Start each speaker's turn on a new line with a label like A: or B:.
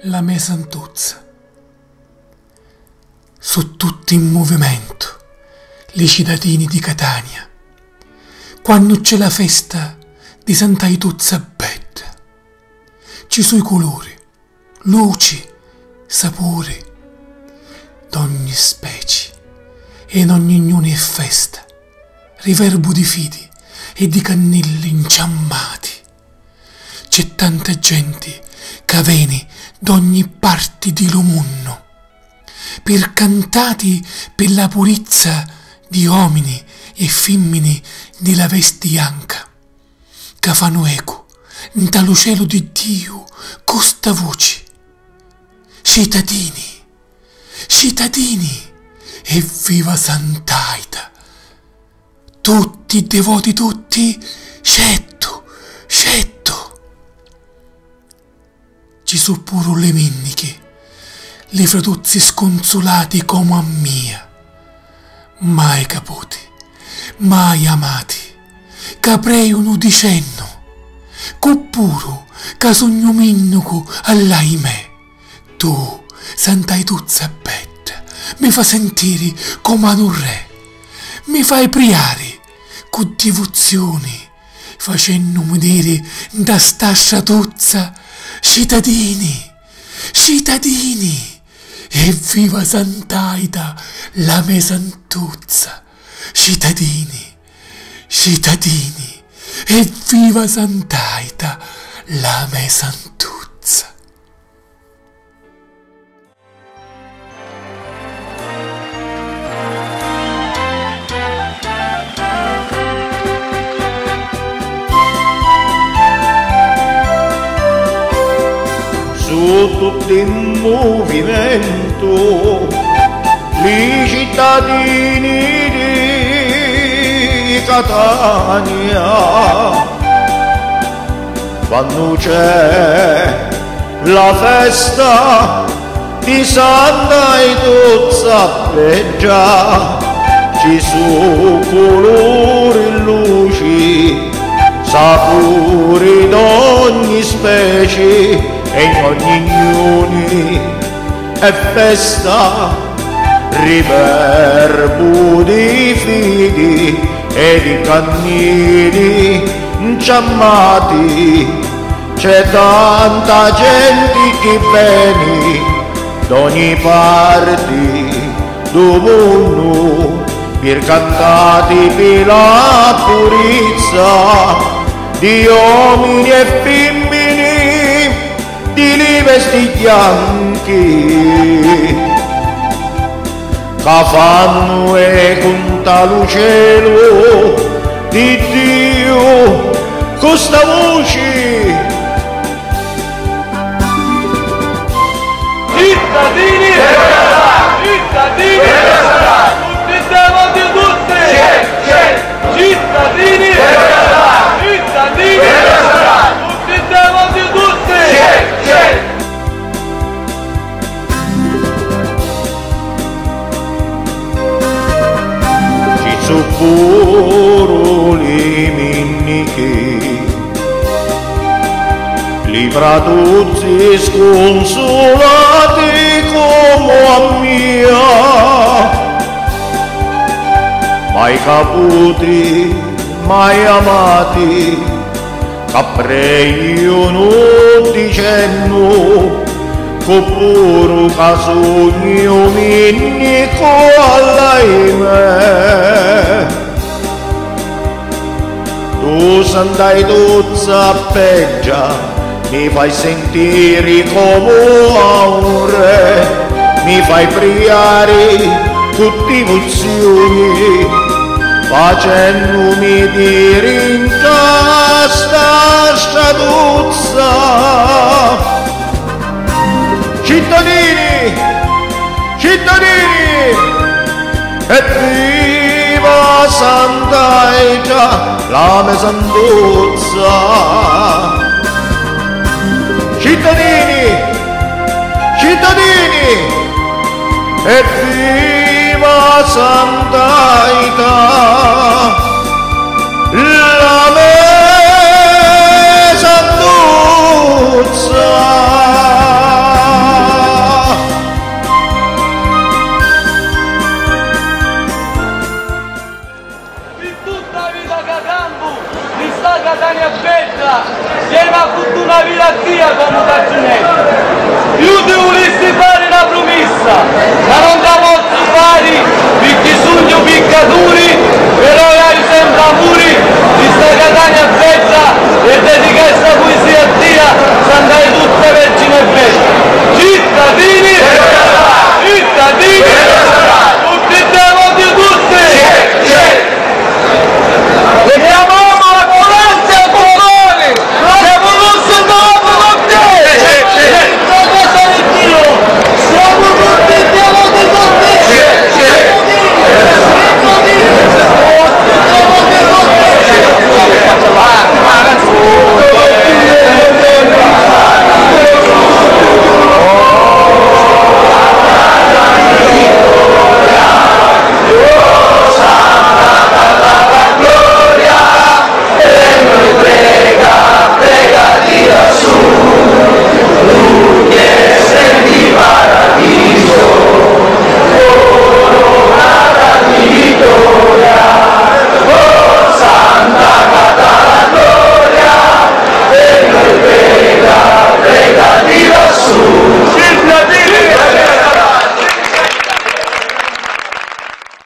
A: la mia santuzza. Su tutti in movimento i cittadini di Catania, quando c'è la festa di Sant'Aituzza Bella. Ci sono i colori, luci, sapori, d'ogni specie, e in ogni è festa, riverbo di fidi e di cannelli inciammati. C'è tanta gente che viene d'ogni parte di lo mondo, per cantati per la purezza di uomini e femmine di la veste bianca, che fanno eco dallo cielo di Dio costa voce. Cittadini, cittadini, e viva Sant'Aita! Tutti devoti, tutti, scetto, scetto. Ci sono pure le menniche, le fratuzzi sconsolati come a mia, mai caputi, mai amati, che preiano dicendo, coppuro che sogno minnuco all'ahimè. Tu, Sant'Aituzza Bella, mi fa sentire come ad un re, mi fai priare con devozione, facendomi dire da sta sciatuzza, cittadini, cittadini, e viva Sant'Aita, la mia santuzza, cittadini, cittadini, e viva Sant'Aita, la mia santuzza.
B: Su tutto in movimento i cittadini di Catania, quando c'è la festa di Sant'Aituzza Bella, ci sono colori e luci, sapori d'ogni specie, e in ogni è festa, riverbo di fidi e di cannili inciammati. C'è tanta gente che viene d'ogni parte do mondo per cantati per la purezza di uomini e femmine di vesti bianchi, che fanno eco dallo cielo di Dio questa voce.
C: Cittadini, cittadini, tutti devoti tutti, cittadini, cittadini, tutti devoti tutti.
B: Ci sono pure le menniche, li fratuzzi sconsolati come a mia, mai caputi, mai amati, che pregano dicendo, coppuro che sogno minnico all'ahimè. Tu Sant'Aituzza Bella, mi fai sentire come a un re, mi fai pregare con devozione, facendomi dire in sta sciatuzza. Cittadini, cittadini, e viva Sant'Aita, la mia santuzza. Cittadini, cittadini, e viva Sant'Aita, la mia santuzza.
C: vita che campo, mi sta Catania bella, viene a tutta una vita zia come Caccinetto. Io ti volessi fare una promessa, ma non la posso fare perché sogno piccatori